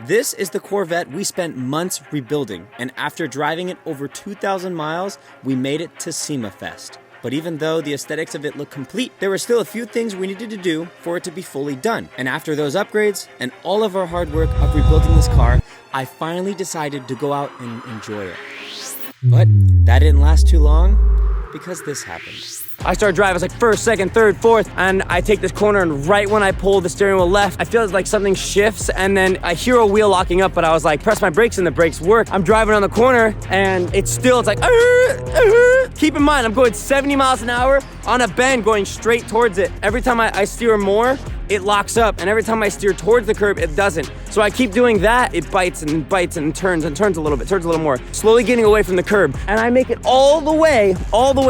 This is the Corvette we spent months rebuilding, and after driving it over 2,000 miles, we made it to SEMA Fest. But even though the aesthetics of it look complete, there were still a few things we needed to do for it to be fully done. And after those upgrades and all of our hard work of rebuilding this car, I finally decided to go out and enjoy it. But that didn't last too long, because this happened. I started driving, I was like first, second, third, fourth, and I take this corner, and right when I pull the steering wheel left, I feel like something shifts, and then I hear a wheel locking up, but I was like, press my brakes, and the brakes work. I'm driving on the corner, and it's like, keep in mind, I'm going 70 miles an hour on a bend going straight towards it. Every time I steer more, it locks up, and every time I steer towards the curb, it doesn't. So I keep doing that, it bites and bites and turns a little bit, turns a little more, slowly getting away from the curb. And I make it all the way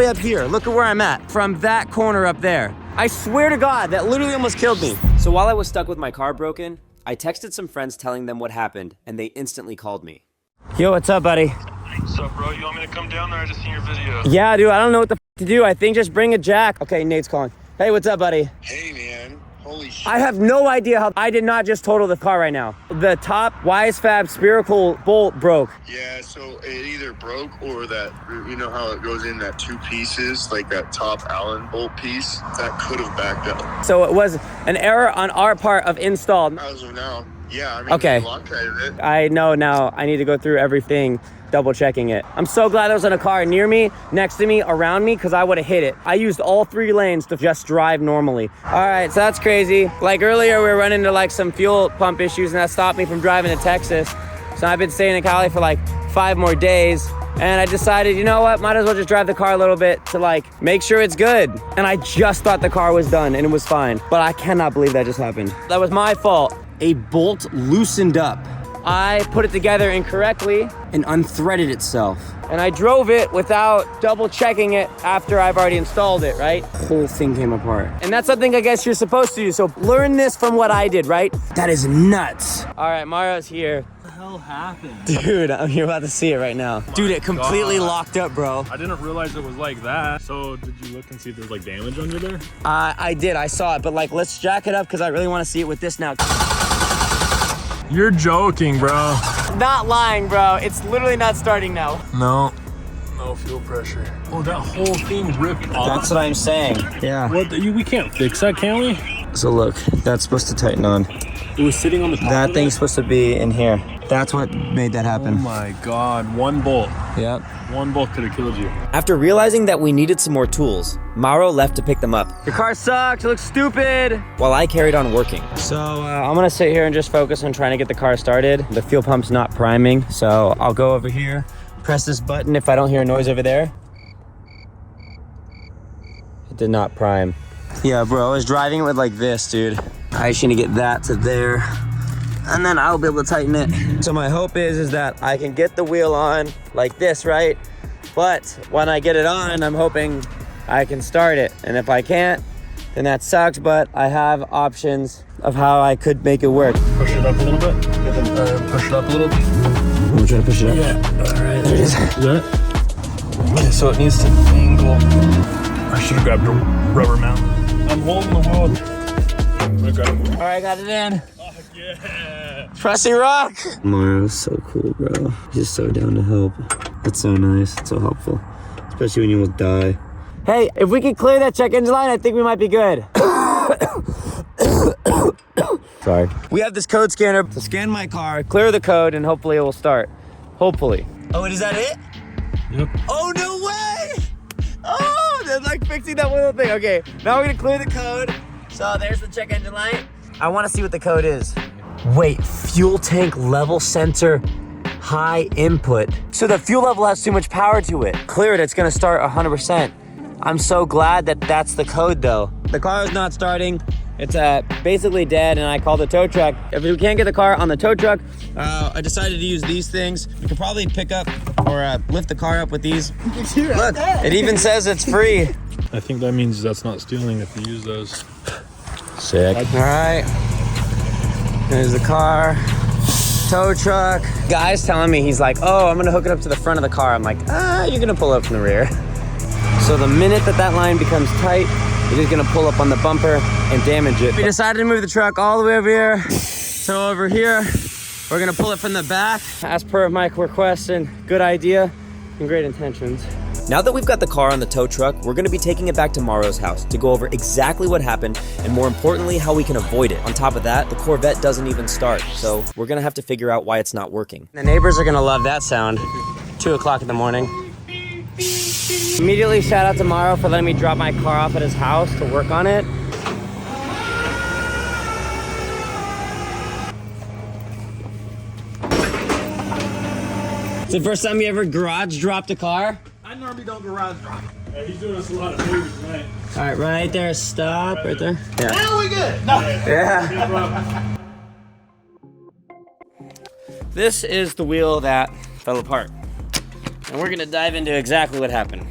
up here. Look at where I'm at, from that corner up there. I swear to God, that literally almost killed me. So while I was stuck with my car broken, I texted some friends telling them what happened, and they instantly called me. Yo, what's up, buddy? What's up, bro? You want me to come down there? I just seen your video. Yeah, dude, I don't know what the to do. I think just bring a jack. Okay, Nate's calling. Hey, what's up, buddy? Hey, man. Holy shit. I have no idea how I did not just total the car right now. The top Wisefab spherical bolt broke. Yeah, so it either broke or that, you know how it goes in that two pieces, like that top Allen bolt piece, that could have backed up. So it was an error on our part of install. As of now, yeah, I mean, okay. Loctited it. I know now I need to go through everything, double checking it. I'm so glad there wasn't a car near me, next to me, around me, because I would have hit it. I used all 3 lanes to just drive normally. All right, so that's crazy. Like earlier, we were running into like some fuel pump issues, and that stopped me from driving to Texas. So I've been staying in Cali for like 5 more days. And I decided, you know what, might as well just drive the car a little bit to like make sure it's good. And I just thought the car was done and it was fine. But I cannot believe that just happened. That was my fault. A bolt loosened up. I put it together incorrectly and unthreaded itself. And I drove it without double checking it after I've already installed it, right? The whole thing came apart. And that's something I guess you're supposed to do. So learn this from what I did, right? That is nuts. All right, Mario's here. What the hell happened? Dude, you're about to see it right now. Dude, it completely locked up, bro. I didn't realize it was like that. So did you look and see if there's like damage under there? I did, I saw it, but like, let's jack it up because I really want to see it with this now. You're joking, bro. Not lying, bro. It's literally not starting now. No fuel pressure. Oh, that whole thing ripped off. That's what I'm saying. Yeah. What? We can't fix that, can we? So look, that's supposed to tighten on. It was sitting on the top. That thing's supposed to be in here. That's what made that happen. Oh my God, one bolt. Yep. One bolt could have killed you. After realizing that we needed some more tools, Mauro left to pick them up. Your car sucks, it looks stupid. While I carried on working. So I'm gonna sit here and just focus on trying to get the car started. The fuel pump's not priming, so I'll go over here, press this button if I don't hear a noise over there. It did not prime. Yeah, bro, I was driving it with like this, dude. I just need to get that to there, and then I'll be able to tighten it. So my hope is that I can get the wheel on like this, right? But when I get it on, I'm hoping I can start it. And if I can't, then that sucks, but I have options of how I could make it work. Push it up a little bit. Push it up a little bit. I'm trying to push it up. Yeah, all right. There it is. Is that? Okay, so it needs to angle. I should have grabbed a rubber mount. I'm holding the wheel. I'm gonna grab it. All right, got it in. Oh, yeah. Pressy rock. Mauro's so cool, bro. He's just so down to help. That's so nice, it's so helpful. Especially when you almost die. Hey, if we can clear that check engine line, I think we might be good. Sorry. We have this code scanner to scan my car, clear the code, and hopefully it will start. Hopefully. Oh, and is that it? Yep. Oh, no way! Oh, they're like fixing that little thing. Okay, now we're gonna clear the code. So there's the check engine light. I wanna see what the code is. Wait, fuel tank level sensor, high input. So the fuel level has too much power to it. Clear it, it's gonna start 100%. I'm so glad that that's the code though. The car is not starting. It's basically dead, and I called the tow truck. If we can't get the car on the tow truck, I decided to use these things. You can probably pick up or lift the car up with these. Look, it even says it's free. I think that means that's not stealing if you use those. Sick. All right, there's the car, tow truck. Guy's telling me, he's like, oh, I'm gonna hook it up to the front of the car. I'm like, you're gonna pull up from the rear. So the minute that line becomes tight, it is gonna pull up on the bumper and damage it. We decided to move the truck all the way over here. So over here, We're gonna pull it from the back, as per my request, and good idea and great intentions. Now that we've got the car on the tow truck, we're gonna be taking it back to Maro's house to go over exactly what happened and more importantly, how we can avoid it. On top of that, the Corvette doesn't even start, so we're gonna have to figure out why it's not working. The neighbors are gonna love that sound. 2 o'clock in the morning. Immediately shout out to Maro for letting me drop my car off at his house to work on it. It's the first time you ever garage dropped a car? I normally don't garage drop. Yeah, he's doing us a lot of favors tonight. All right, right there, stop, right there. Yeah. Now we good. No. Yeah. This is the wheel that fell apart. And we're gonna dive into exactly what happened.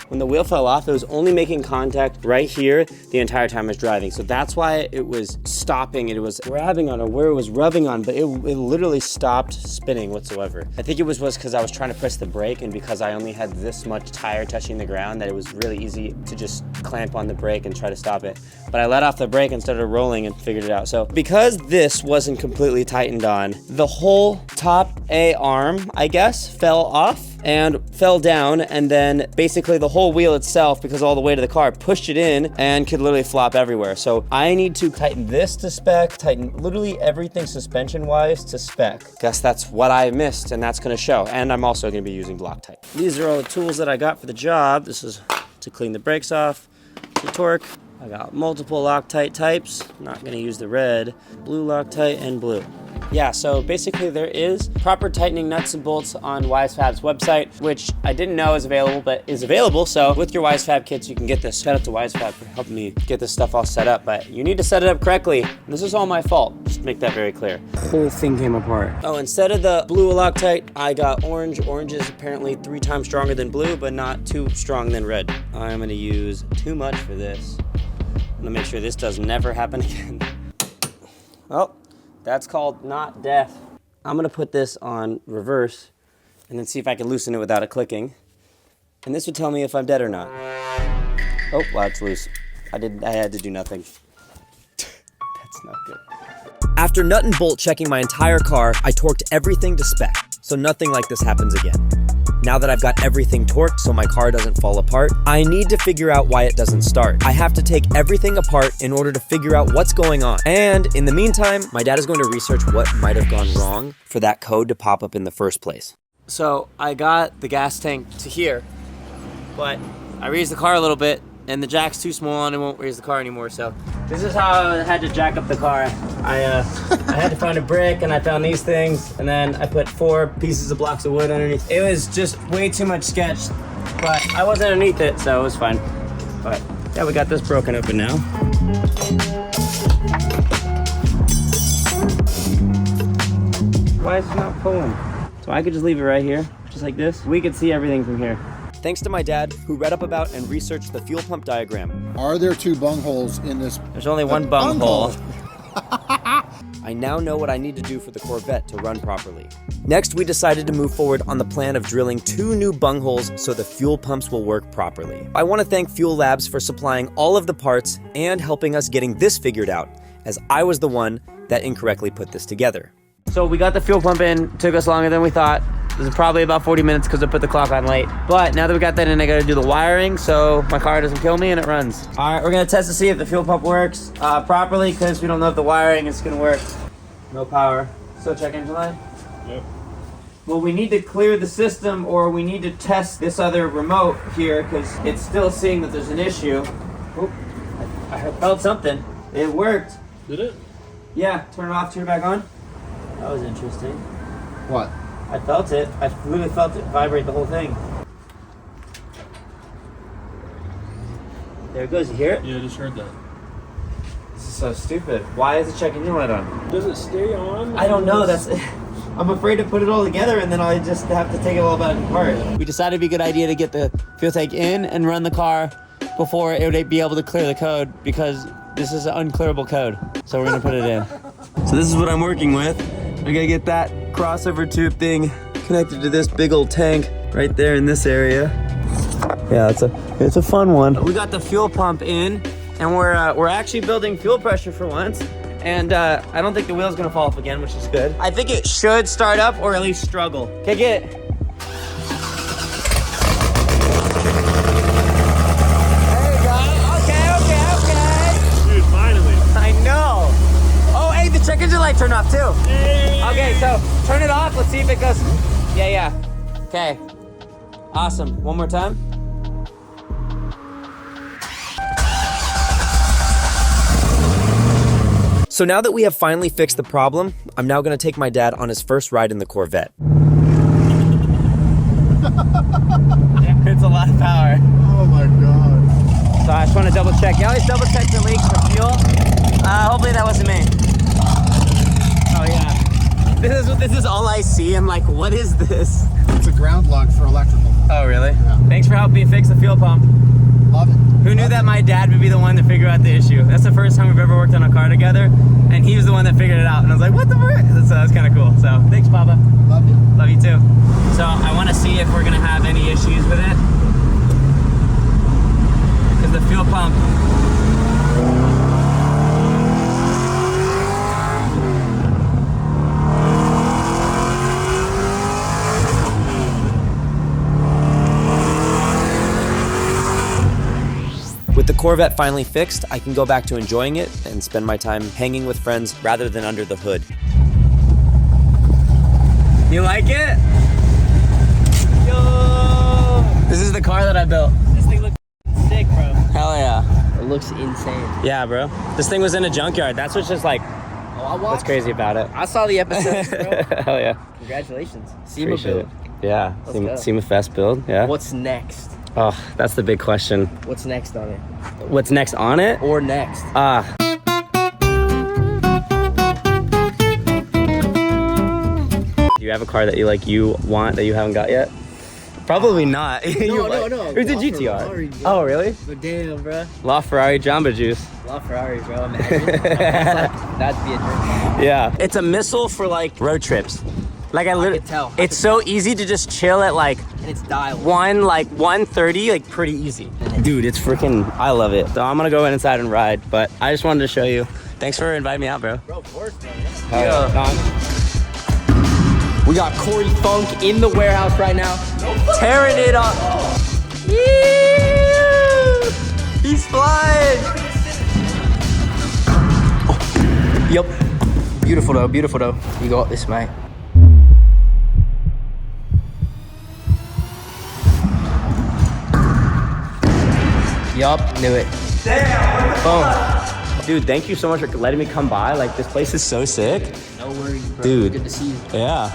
When the wheel fell off, it was only making contact right here the entire time I was driving. So that's why it was stopping. It was grabbing on or where it was rubbing on, but it literally stopped spinning whatsoever. I think it was because I was trying to press the brake, and because I only had this much tire touching the ground that it was really easy to just clamp on the brake and try to stop it. But I let off the brake and started rolling and figured it out. So because this wasn't completely tightened on, the whole top A arm, I guess, fell off and fell down, and then basically the whole wheel itself, because all the weight of the car, pushed it in and could literally flop everywhere. So I need to tighten this to spec, tighten literally everything suspension-wise to spec. Guess that's what I missed, and that's gonna show. And I'm also gonna be using Loctite. These are all the tools that I got for the job. This is to clean the brakes off, to torque. I got multiple Loctite types. I'm not gonna use the red, blue Loctite and blue. Yeah, so basically there is proper tightening nuts and bolts on WiseFab's website, which I didn't know is available, but is available. So with your WiseFab kits, you can get this. Shout out to WiseFab for helping me get this stuff all set up, but you need to set it up correctly. This is all my fault, just to make that very clear. The whole thing came apart. Oh, instead of the blue Loctite, I got orange. Orange is apparently 3 times stronger than blue, but not too strong than red. I'm gonna use too much for this. I'm gonna make sure this does never happen again. Well, that's called not death. I'm gonna put this on reverse and then see if I can loosen it without it clicking. And this would tell me if I'm dead or not. Oh, wow, it's loose. I had to do nothing. That's not good. After nut and bolt checking my entire car, I torqued everything to spec, so nothing like this happens again. Now that I've got everything torqued so my car doesn't fall apart, I need to figure out why it doesn't start. I have to take everything apart in order to figure out what's going on. And in the meantime, my dad is going to research what might have gone wrong for that code to pop up in the first place. So I got the gas tank to here, but I raised the car a little bit and the jack's too small and it won't raise the car anymore. So this is how I had to jack up the car. I had to find a brick and I found these things, and then I put 4 pieces of blocks of wood underneath. It was just way too much sketch, but I wasn't underneath it, so it was fine. But yeah, we got this broken open now. Why is it not pulling? So I could just leave it right here, just like this. We could see everything from here. Thanks to my dad, who read up about and researched the fuel pump diagram. Are there 2 bung holes in this? There's only one bung hole. I now know what I need to do for the Corvette to run properly. Next, we decided to move forward on the plan of drilling 2 new bung holes so the fuel pumps will work properly. I want to thank Fuel Labs for supplying all of the parts and helping us getting this figured out, as I was the one that incorrectly put this together. So we got the fuel pump in, took us longer than we thought. This is probably about 40 minutes because I put the clock on late. But now that we got that in, I gotta do the wiring so my car doesn't kill me and it runs. All right, we're gonna test to see if the fuel pump works properly, because we don't know if the wiring is gonna work. No power. So check engine light? Yep. Well, we need to clear the system, or we need to test this other remote here because it's still seeing that there's an issue. Oh, I felt something. It worked. Did it? Yeah, turn it off, turn it back on. That was interesting. What? I felt it. I literally felt it vibrate the whole thing. There it goes. You hear it? Yeah, I just heard that. This is so stupid. Why is the check engine light on? Does it stay on? I don't know. I'm afraid to put it all together and then I just have to take it all back apart. We decided it'd be a good idea to get the fuel tank in and run the car before it would be able to clear the code, because this is an unclearable code. So we're gonna put it in. So this is what I'm working with. I gotta get that crossover tube thing connected to this big old tank right there in this area. Yeah, it's a fun one. We got the fuel pump in, and we're actually building fuel pressure for once. and I don't think the wheel's gonna fall off again, which is good. I think it should start up or at least struggle. Kick it. There you go. Okay. Dude, finally. I know. Oh, hey, the check engine light turned off too. Okay, so turn it off. Let's see if it goes. Yeah. Okay. Awesome. One more time. So now that we have finally fixed the problem, I'm now gonna take my dad on his first ride in the Corvette. It's a lot of power. Oh my god. So I just wanna double check. You always double check the leaks for fuel. Hopefully that wasn't me. Oh yeah. This is all I see. I'm like, what is this? It's a ground log for electrical. Oh really? Yeah. Thanks for helping me fix the fuel pump. Love it. Who knew that my dad would be the one to figure out the issue? That's the first time we've ever worked on a car together, and he was the one that figured it out. And I was like, what the frick? So that's kind of cool. So thanks, Papa. Love you. Love you too. So I want to see if we're gonna have any issues with it, because the fuel pump. With the Corvette finally fixed, I can go back to enjoying it and spend my time hanging with friends rather than under the hood. You like it? Yo! This is the car that I built. This thing looks sick, bro. Hell yeah. It looks insane. Yeah, bro. This thing was in a junkyard. That's what's just like, what's crazy about it. I saw the episodes, bro. Hell yeah. Congratulations. SEMA Appreciate build. it. Yeah. Let's go. SEMA Fest build, yeah. What's next? Oh, that's the big question. What's next on it? What's next on it? Or next? Do you have a car that you want that you haven't got yet? Probably not. No. It's a GTR. Ferrari, Oh, really? But damn, bro. La Ferrari Jamba Juice. La Ferrari, bro. Imagine. That'd be a dream. Yeah. It's a missile for like road trips. Like I literally, could tell. it's so easy to just chill at like And it's dialed. 130, like pretty easy. Dude, it's freaking, I love it. So I'm gonna go inside and ride, but I just wanted to show you. Thanks for inviting me out, bro. Bro, of course, bro. Yeah. Don? We got Corey Funk in the warehouse right now. Tearing it up. Yeah! He's flying. Yep. Beautiful though. You got this, mate. Yup, knew it. Damn. Boom. Dude, thank you so much for letting me come by. Like, this place is so sick. No worries, bro. Dude. Good to see you. Yeah.